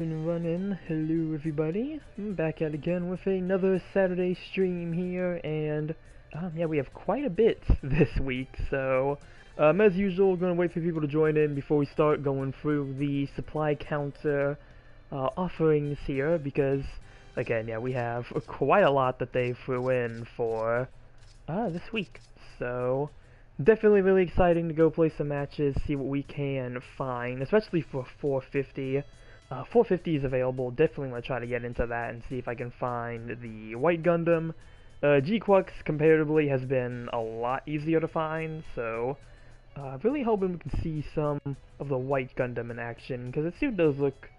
Running. Hello everybody. I'm back at again with another Saturday stream here, and yeah, we have quite a bit this week, so as usual, gonna wait for people to join in before we start going through the supply counter offerings here, because again, yeah, we have quite a lot that they threw in for this week, so definitely really exciting to go play some matches, see what we can find, especially for 450. 450 is available. Definitely want to try to get into that and see if I can find the white Gundam. GQuuuuuX comparatively has been a lot easier to find, so really hoping we can see some of the white Gundam in action, because it still does look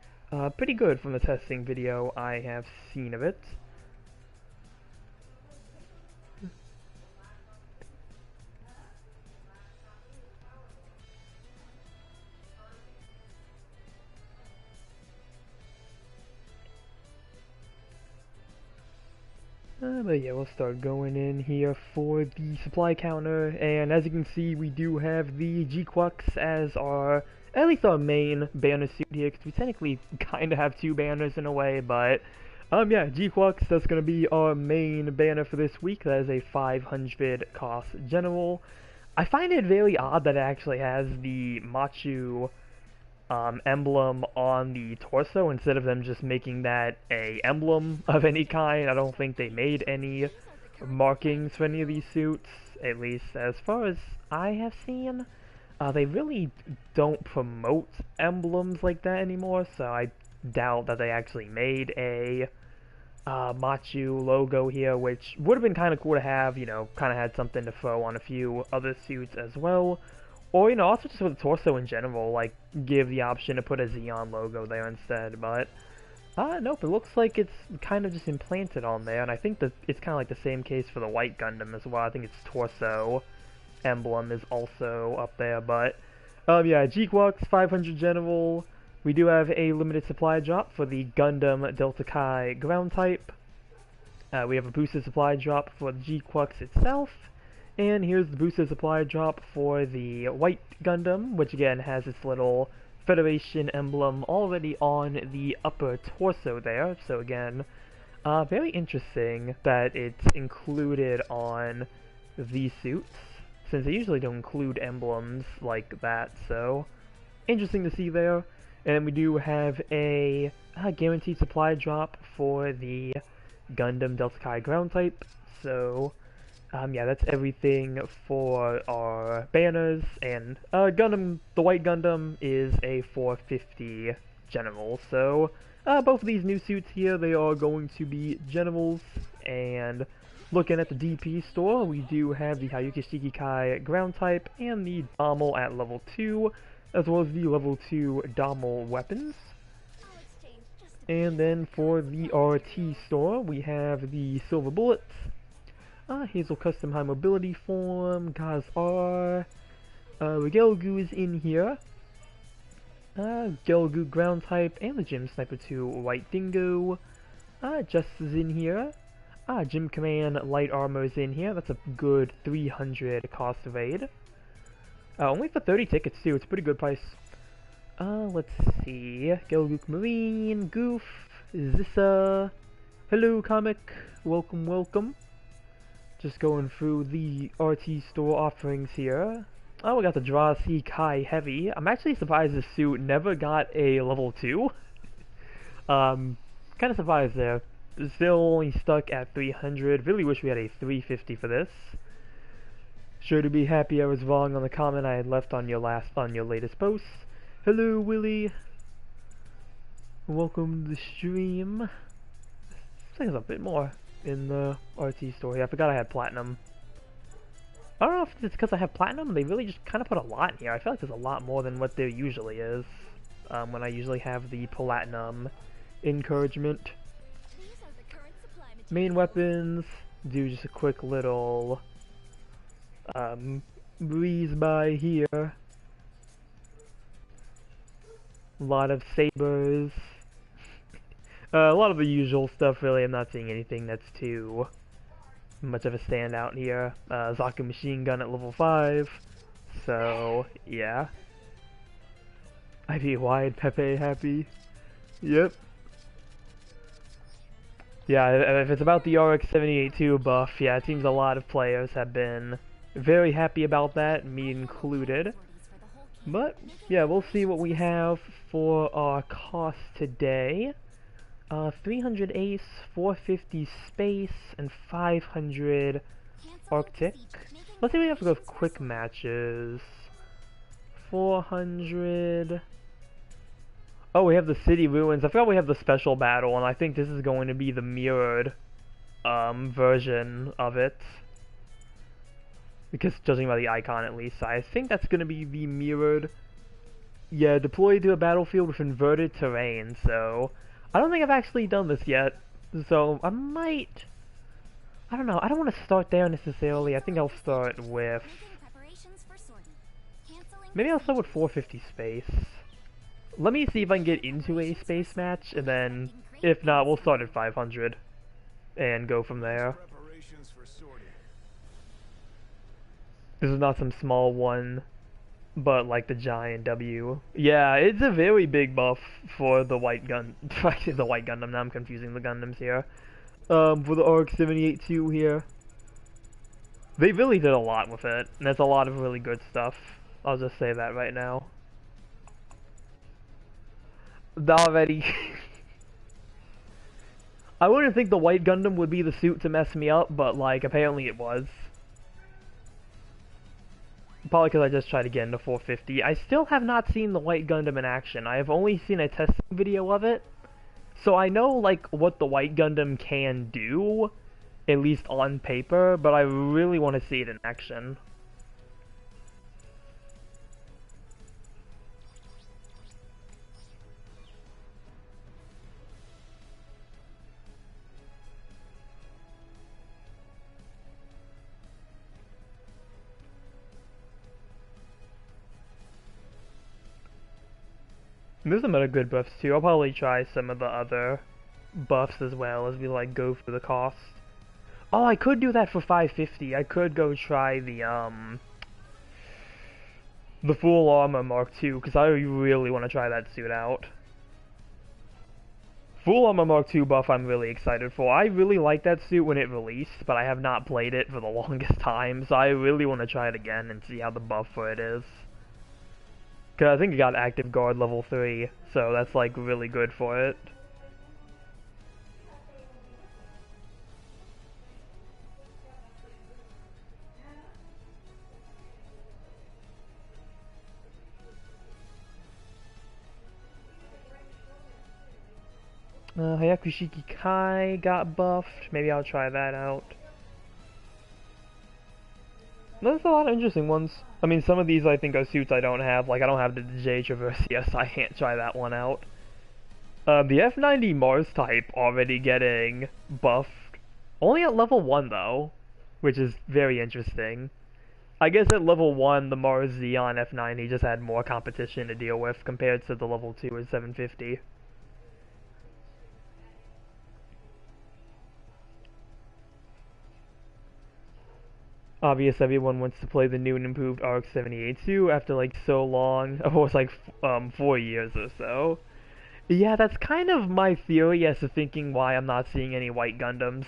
pretty good from the testing video I have seen of it. But yeah, we'll start going in here for the supply counter, and as you can see, we do have the GQuuuuuuX as our, at least our main banner suit here, because we technically kind of have two banners in a way, but, yeah, GQuuuuuuX, that's going to be our main banner for this week. That is a 500 cost general. I find it very odd that it actually has the Machu emblem on the torso instead of them just making that a emblem of any kind. I don't think they made any markings for any of these suits, at least as far as I have seen. They really don't promote emblems like that anymore, so I doubt that they actually made a Machu logo here, which would have been kind of cool to have, you know, kind of had something to throw on a few other suits as well. Or, you know, also just with the torso in general, like, give the option to put a Xeon logo there instead, but, nope, it looks like it's kind of just implanted on there, and I think that it's kind of like the same case for the white Gundam as well. I think its torso emblem is also up there, but, yeah, GQuuuuuuX 500 General. We do have a limited supply drop for the Gundam Delta Kai ground type. We have a boosted supply drop for the GQuuuuuuX itself. And here's the boosted supply drop for the white Gundam, which again has its little Federation emblem already on the upper torso there. So again, very interesting that it's included on these suits, since they usually don't include emblems like that. So interesting to see there. And we do have a guaranteed supply drop for the Gundam Delta Kai ground type. So yeah, that's everything for our banners, and Gundam, the white Gundam is a 450 general, so both of these new suits here, they are going to be generals. And looking at the DP store, we do have the Hayuki Kai ground type and the Dommel at level 2, as well as the level 2 Dommel weapons. And then for the RT store, we have the Silver Bullets, Hazel Custom High Mobility Form, Gaz R, Gelgu is in here, Gelgu Ground Type, and the Gym Sniper 2 White Dingo, Just is in here, Gym Command Light Armor is in here. That's a good 300 cost of aid. Only for 30 tickets too, it's a pretty good price. Let's see, Gelgu Marine, Goof, Zissa, hello Comic, welcome, welcome. Just going through the RT store offerings here. Oh, we got the Draw C Kai Heavy. I'm actually surprised this suit never got a level 2. Kind of surprised there. Still only stuck at 300. Really wish we had a 350 for this. Sure to be happy I was wrong on the comment I had left on your latest post. Hello, Willie. Welcome to the stream. Looks like there's a bit more in the RT store. Yeah, I forgot I had platinum. I don't know if it's because I have platinum. They really just kind of put a lot in here. I feel like there's a lot more than what there usually is when I usually have the platinum encouragement. Main weapons, do just a quick little breeze by here. A lot of sabers. A lot of the usual stuff, really. I'm not seeing anything that's too much of a standout here. Zaku machine gun at level 5. So, yeah. IV wide, Pepe happy. Yep. Yeah, if it's about the RX-78-2 buff, yeah, it seems a lot of players have been very happy about that, me included. But, yeah, we'll see what we have for our cost today. 300 Ace, 450 Space, and 500 Arctic. Let's see if we have to go with quick matches. 400... Oh, we have the City Ruins. I forgot we have the special battle, and I think this is going to be the mirrored version of it. Because judging by the icon at least, I think that's going to be the mirrored... Yeah, deployed to a battlefield with inverted terrain, so... I don't think I've actually done this yet, so I might... I don't know, I don't want to start there necessarily. I think I'll start with... Maybe I'll start with 450 Space. Let me see if I can get into a space match, and then, if not, we'll start at 500 and go from there. This is not some small one, but like the giant W. Yeah, it's a very big buff for the white gun. The white Gundam. Now I'm confusing the Gundams here. For the RX-78-2 here. They really did a lot with it, and that's a lot of really good stuff. I'll just say that right now. Already. I wouldn't think the white Gundam would be the suit to mess me up, but like apparently it was. Probably because I just tried to get into 450. I still have not seen the white Gundam in action. I have only seen a testing video of it. So I know like what the white Gundam can do, at least on paper, but I really want to see it in action. There's some other good buffs too. I'll probably try some of the other buffs as well as we like go for the cost. Oh, I could do that for 550. I could go try the full armor Mark II because I really want to try that suit out. Full armor Mark II buff I'm really excited for. I really liked that suit when it released, but I have not played it for the longest time, so I really want to try it again and see how the buff for it is. Because I think it got active guard level 3, so that's like really good for it. Hayakushiki Kai got buffed. Maybe I'll try that out. There's a lot of interesting ones. I mean, some of these I think are suits I don't have. Like, I don't have the J Traversia, so I can't try that one out. The F90 Mars type already getting buffed. Only at level 1, though, which is very interesting. I guess at level 1, the Mars Xeon F90 just had more competition to deal with compared to the level 2 at 750. Obvious everyone wants to play the new and improved RX-78-2 after like so long, of course like 4 years or so. Yeah, that's kind of my theory as to thinking why I'm not seeing any white Gundams.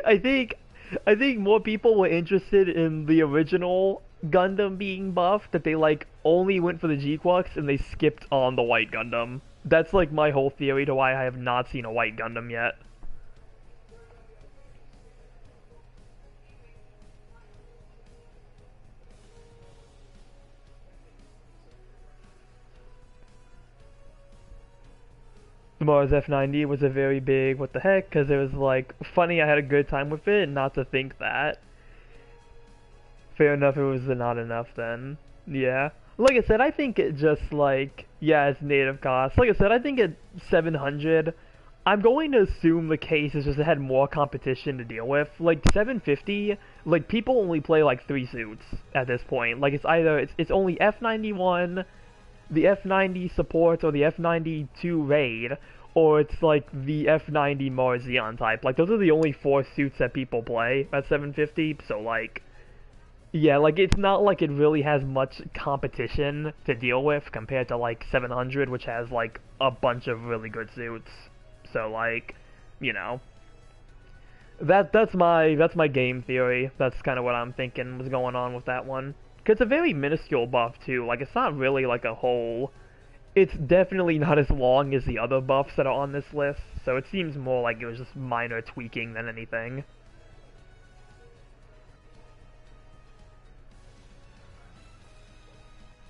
I think more people were interested in the original Gundam being buffed, that they like only went for the GQuuuuuuX and they skipped on the white Gundam. That's like my whole theory to why I have not seen a white Gundam yet. The Mars F90 was a very big what the heck, because it was like funny, I had a good time with it, not to think that. Fair enough, it was not enough then. Yeah. Like I said, I think it just like, yeah, it's native cost. Like I said, I think at 700, I'm going to assume the case is just it had more competition to deal with. Like 750, like people only play like 3 suits at this point. Like it's either, it's only F91, the F90 support, or the F92 raid, or it's like the F90 Mars Xeon type. Like those are the only 4 suits that people play at 750, so like, Yeah, like it's not like it really has much competition to deal with compared to like 700, which has like a bunch of really good suits. So like, you know, that's my game theory. That's kind of what I'm thinking was going on with that one. 'Cause it's a very minuscule buff too. Like it's not really like a whole. It's definitely not as long as the other buffs that are on this list. So it seems more like it was just minor tweaking than anything.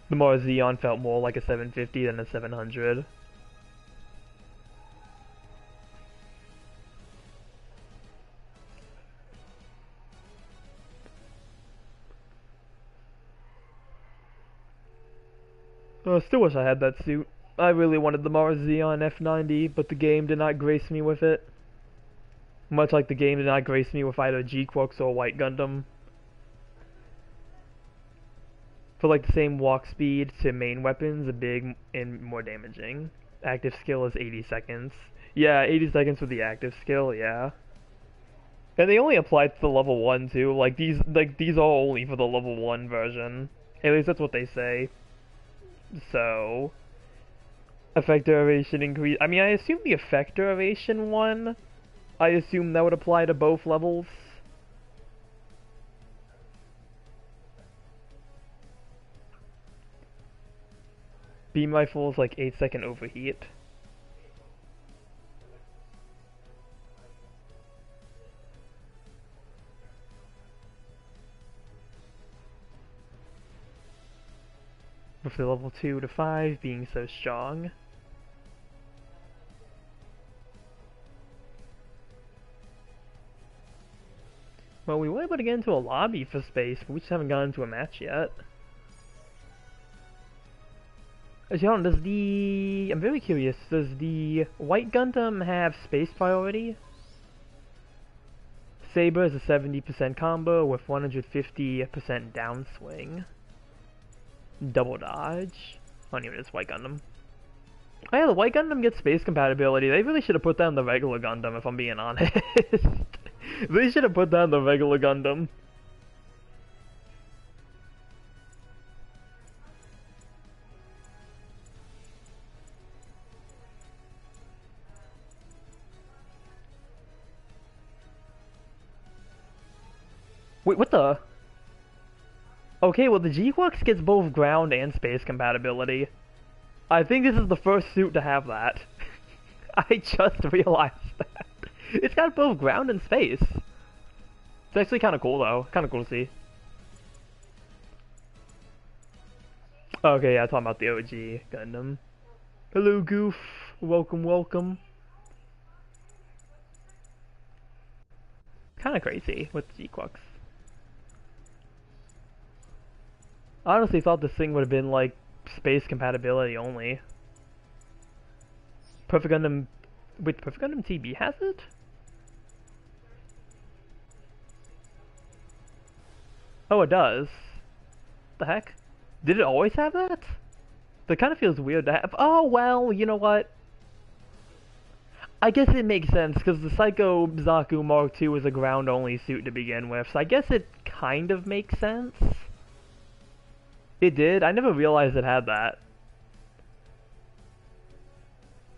The Mars Xeon felt more like a 750 than a 700. I still wish I had that suit. I really wanted the Mars Xeon F90, but the game did not grace me with it. Much like the game did not grace me with either GQuuuuuX or White Gundam. For like the same walk speed to main weapons, a big and more damaging. Active skill is 80 seconds. Yeah, 80 seconds with the active skill, yeah. And they only apply to the level 1 too. Like these are only for the level 1 version. At least that's what they say. So effect duration increase. I mean, I assume the effect duration one, I assume that would apply to both levels. Beam rifle is like 8-second overheat. With the level 2 to 5 being so strong. Well, we were able to get into a lobby for space, but we just haven't gotten into a match yet. John, I'm very curious, does the White Gundam have space priority? Saber is a 70% combo with 150% downswing. Double dodge. I don't even know, it's White Gundam. Oh yeah, the White Gundam gets space compatibility. They really should have put that in the regular Gundam, if I'm being honest. They should have put that in the regular Gundam. Wait, what the? Okay, well the GQuuuuuuX gets both ground and space compatibility. I think this is the first suit to have that. I just realized that. It's got both ground and space. It's actually kind of cool though. Kind of cool to see. Okay, yeah, talking about the OG Gundam. Hello, Goof. Welcome, welcome. Kind of crazy with the GQuuuuuX. I honestly thought this thing would have been like space compatibility only. Perfect Gundam. Wait, Perfect Gundam TB has it? Oh, it does. The heck? Did it always have that? That kind of feels weird to have. Oh, well, you know what? I guess it makes sense, because the Psycho Zaku Mark II was a ground-only suit to begin with, so I guess it kind of makes sense. It did? I never realized it had that.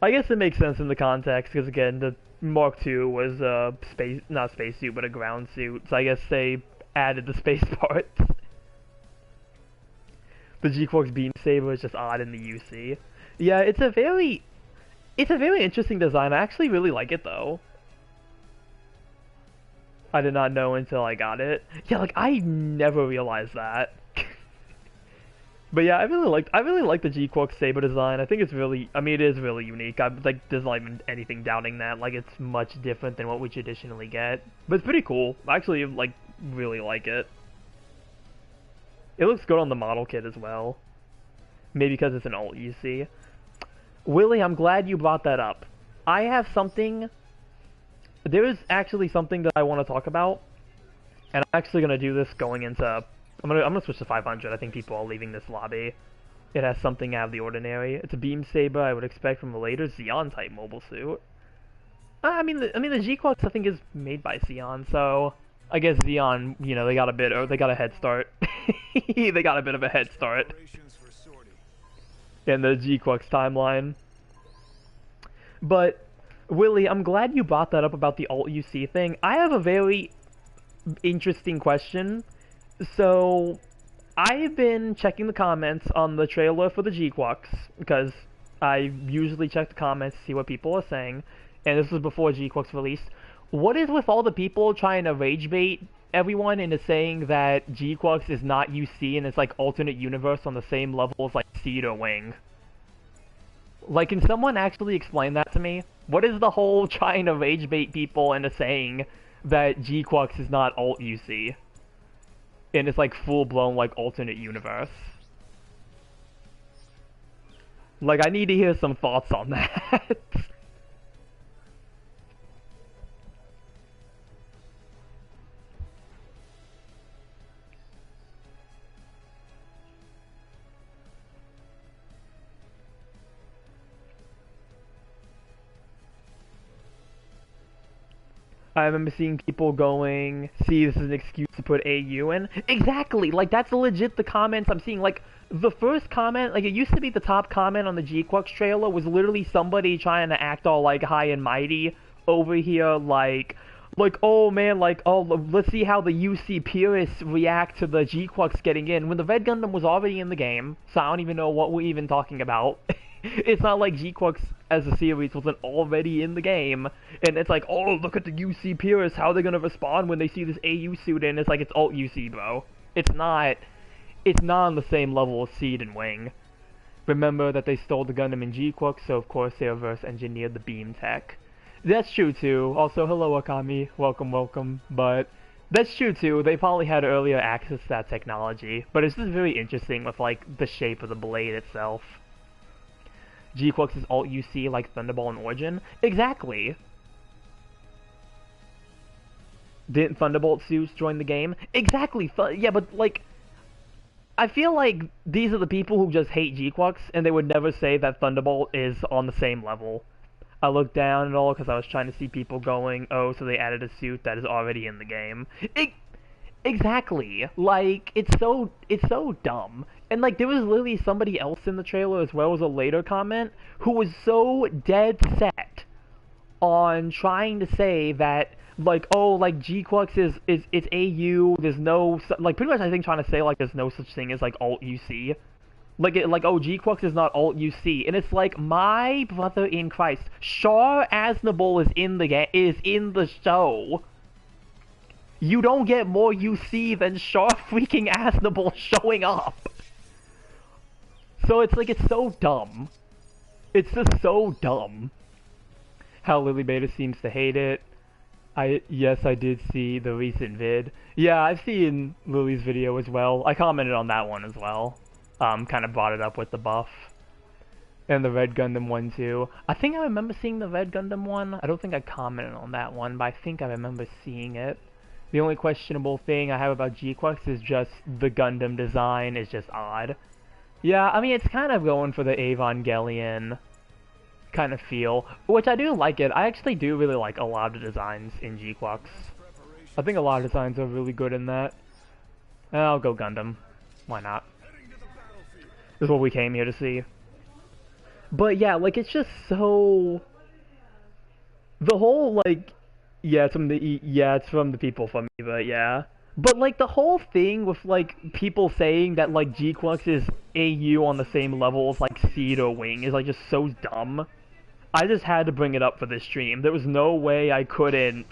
I guess it makes sense in the context, because again, the Mark II was a not spacesuit, but a ground suit, so I guess they added the space parts. The GQuuuuuuX Beam Saber is just odd in the UC. Yeah, it's a very interesting design. I actually really like it though. I did not know until I got it. Yeah, like I never realized that. But yeah, I really like the GQuuuuuuX Saber design. I think it's really, I mean, it is really unique. Like, there's not even anything doubting that. Like, it's much different than what we traditionally get. But it's pretty cool. I actually, like, really like it. It looks good on the model kit as well. Maybe because it's an alt UC. Willie, I'm glad you brought that up. I have something... There is actually something that I want to talk about. And I'm actually going to do this going into... I'm gonna switch to 500. I think people are leaving this lobby. It has something out of the ordinary. It's a beam saber I would expect from a later Xeon type mobile suit. I mean the GQuuuuuuX I think is made by Xeon, so I guess Xeon, you know, they got a head start. They got a bit of a head start in the GQuuuuuuX timeline. But, Willie, I'm glad you brought that up about the Alt-UC thing. I have a very interesting question. So, I've been checking the comments on the trailer for the GQuuuuuuX, because I usually check the comments to see what people are saying, and this was before GQuuuuuuX released. What is with all the people trying to rage bait everyone into saying that GQuuuuuuX is not UC and it's like alternate universe on the same level as like Seed or Wing? Like, can someone actually explain that to me? What is the whole trying to rage bait people into saying that GQuuuuuuX is not alt-UC? And it's like full-blown like alternate universe? Like, I need to hear some thoughts on that. I remember seeing people going, see, this is an excuse to put AU in. Exactly! Like, that's legit the comments I'm seeing. Like, the first comment, like, it used to be the top comment on the GQuuuuuuX trailer was literally somebody trying to act all, like, high and mighty over here, like, oh man, like, oh, let's see how the UC purists react to the GQuuuuuuX getting in, when the Red Gundam was already in the game, so I don't even know what we're even talking about. It's not like GQuuuuuuX as a series wasn't already in the game, and it's like, oh, look at the UC purists, how are they gonna respond when they see this AU suit in? It's like, it's alt UC, bro. It's not on the same level as Seed and Wing. Remember that they stole the Gundam in GQuuuuuuX, so of course they reverse engineered the beam tech. That's true too. Also, hello Akami, welcome, welcome. But that's true too, they probably had earlier access to that technology, but it's just very interesting with like the shape of the blade itself. GQuuuuuuX is alt-UC like Thunderbolt and Origin? Exactly! Didn't Thunderbolt suits join the game? Exactly! Yeah, but like, I feel like these are the people who just hate GQuuuuuuX, and they would never say that Thunderbolt is on the same level. I looked down and all because I was trying to see people going, oh, so they added a suit that is already in the game. Exactly. Like, it's so dumb. And like, there was literally somebody else in the trailer as well as a later comment who was so dead set on trying to say that, like, oh, like, GQuuuuuuX it's AU, there's no, like, pretty much I think trying to say, like, there's no such thing as, like, alt-UC. Like, oh, GQuuuuuuX is not alt-UC. And it's like, my brother in Christ, Char Aznavour is in the show. You don't get more UC than Char freaking Aznavour showing up. So it's like, it's so dumb. It's just so dumb. How Lily Beta seems to hate it. Yes, I did see the recent vid. Yeah, I've seen Lily's video as well. I commented on that one as well. Kind of brought it up with the buff. And the Red Gundam one too. I think I remember seeing the Red Gundam one. I don't think I commented on that one, but I think I remember seeing it. The only questionable thing I have about GQuuuuuuX is just the Gundam design is just odd. Yeah, I mean, it's kind of going for the Evangelion kind of feel, which I do like it. I actually do really like a lot of the designs in GQuuuuuuX. I think a lot of designs are really good in that. I'll go Gundam. Why not? This is what we came here to see. But yeah, like, it's just so... The whole, like... Yeah, it's from the people from me, but yeah. But, like, the whole thing with, like, people saying that, like, GQuuuuuuX is AU on the same level as, like, Seed or Wing is, like, just so dumb. I just had to bring it up for this stream. There was no way I couldn't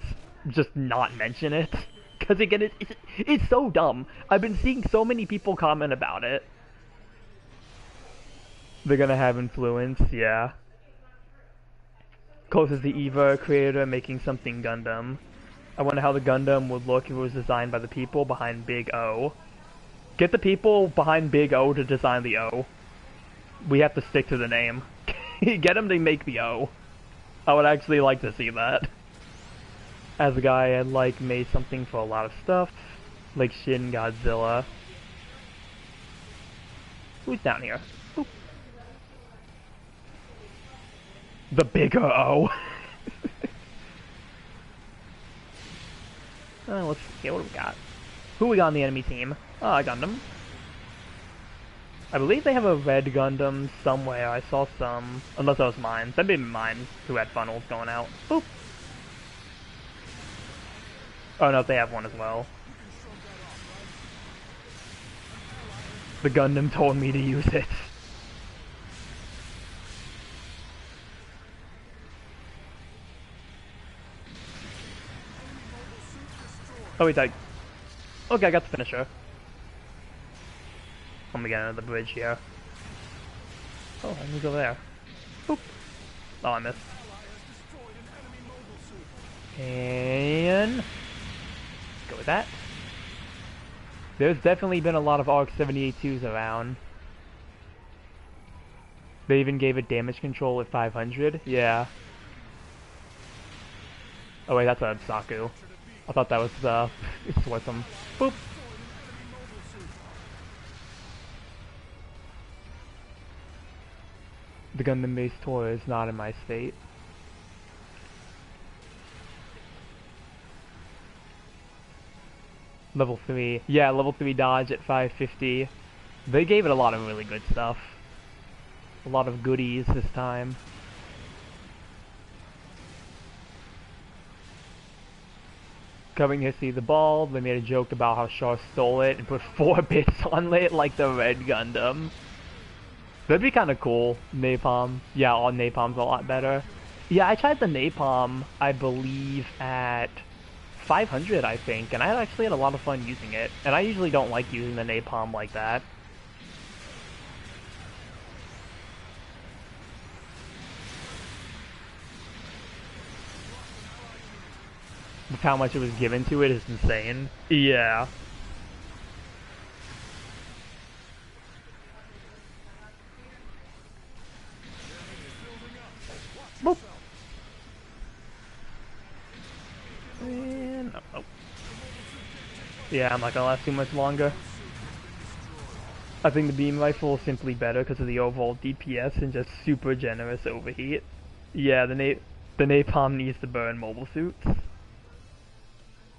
just not mention it. Because, again, it's so dumb. I've been seeing so many people comment about it. They're gonna have influence, yeah. Close as the Eva creator making something Gundam. I wonder how the Gundam would look if it was designed by the people behind Big O. Get the people behind Big O to design the O. We have to stick to the name. Get them to make the O. I would actually like to see that. As a guy, I'd like made something for a lot of stuff, like Shin Godzilla. Who's down here? Oop. The bigger O. Let's see, what do we got? Who we got on the enemy team? Gundam. I believe they have a red Gundam somewhere. I saw some. Unless that was mine. That'd be mine who had funnels going out. Boop! Oh no, they have one as well. The Gundam told me to use it. Oh, he died. Okay, I got the finisher. Let me get under the bridge here. Oh, I moved over there. Boop. Oh, I missed. And go with that. There's definitely been a lot of ARC 78-2s around. They even gave it damage control at 500. Yeah. Oh wait, that's a Saku. I thought that was Swartham. Boop. The Gundam base tour is not in my state. Level 3. Yeah, level 3 dodge at 550. They gave it a lot of really good stuff. A lot of goodies this time. Coming here, see the ball. They made a joke about how Shaw stole it and put 4 bits on it like the red Gundam. That'd be kind of cool. Napalm. Yeah, all Napalm's a lot better. Yeah, I tried the Napalm, I believe, at 500, I think, and I actually had a lot of fun using it. And I usually don't like using the Napalm like that. With how much it was given to it is insane. Yeah. Boop. And, oh. Yeah, I'm not gonna last too much longer. I think the beam rifle is simply better because of the overall DPS and just super generous overheat. Yeah, the Napalm needs to burn mobile suits.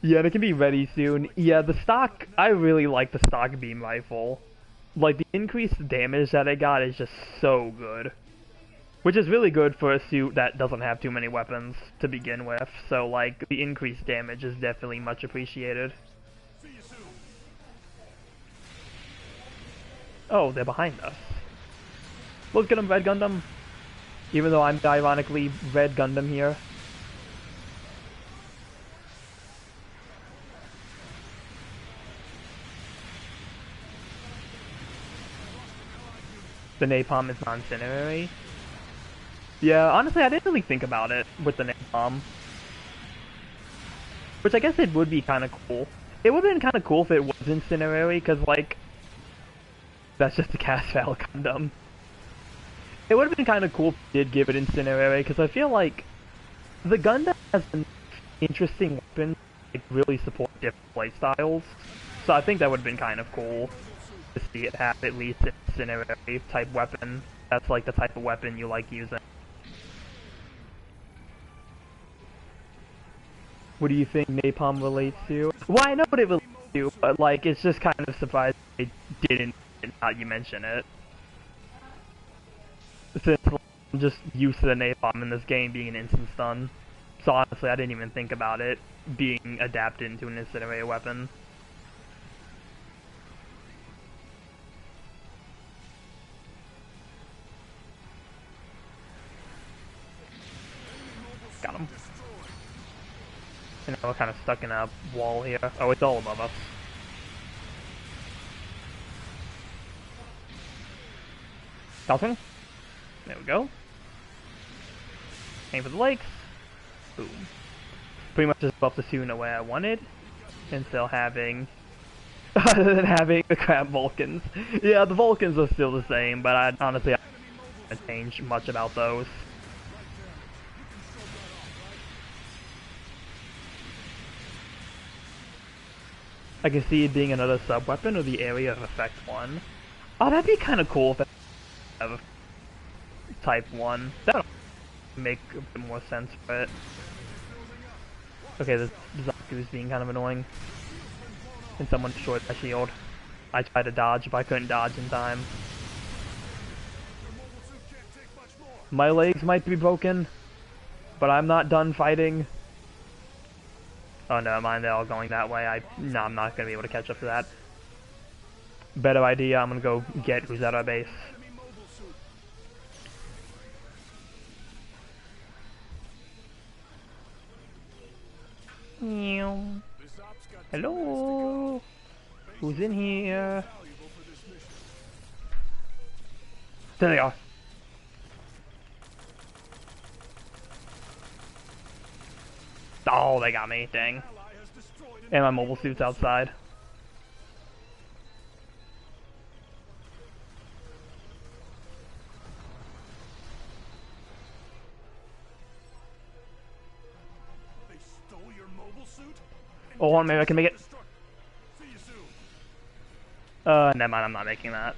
Yeah, and it can be ready soon. Yeah, the stock, I really like the stock beam rifle. Like, the increased damage that it got is just so good. Which is really good for a suit that doesn't have too many weapons to begin with. So, like, the increased damage is definitely much appreciated. Oh, they're behind us. Let's get them, Red Gundam. Even though I'm ironically Red Gundam here. The Napalm is non-incinerary. Yeah, honestly, I didn't really think about it with the Napalm. Which I guess it would be kind of cool. It would have been kind of cool if it was incinerary, because, like, that's just a cast Val Gundam. It would have been kind of cool if it did give it incinerary, because I feel like the Gundam has an interesting weapon that really support different playstyles. So I think that would have been kind of cool to see it have at least an incinerary type weapon. That's like the type of weapon you like using. What do you think Napalm relates to? Well, I know what it relates to, but like, it's just kind of surprising they didn't not you mention it. Since I'm just used to the Napalm in this game being an instant stun. So honestly, I didn't even think about it being adapted into an incinerator weapon. Got him. You know, we're kind of stuck in a wall here. Oh, it's all above us. Dolphin. There we go. Aim for the legs. Boom. Pretty much just buff the suit in the way I wanted. And still having... other than having the crab Vulcans. Yeah, the Vulcans are still the same, but I honestly don't change much about those. I can see it being another sub-weapon or the area of effect one. Oh, that'd be kind of cool if it have type 1. That would make a bit more sense for it. Okay, this Zaku's being kind of annoying. And someone destroyed my shield. I tried to dodge, but I couldn't dodge in time. My legs might be broken, but I'm not done fighting. Oh, never mind, they're all going that way. No, I'm not gonna be able to catch up to that. Better idea, I'm gonna go get who's at our base. Hello? Who's in here? There they are. Oh, they got me, dang. And my mobile suit's outside. Oh, maybe I can make it. Never mind, I'm not making that.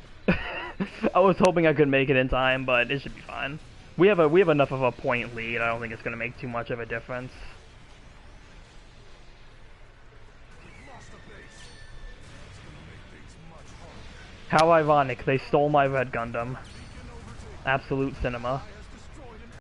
I was hoping I could make it in time, but it should be fine. We have enough of a point lead. I don't think it's gonna make too much of a difference. How ironic, they stole my red Gundam. Absolute cinema.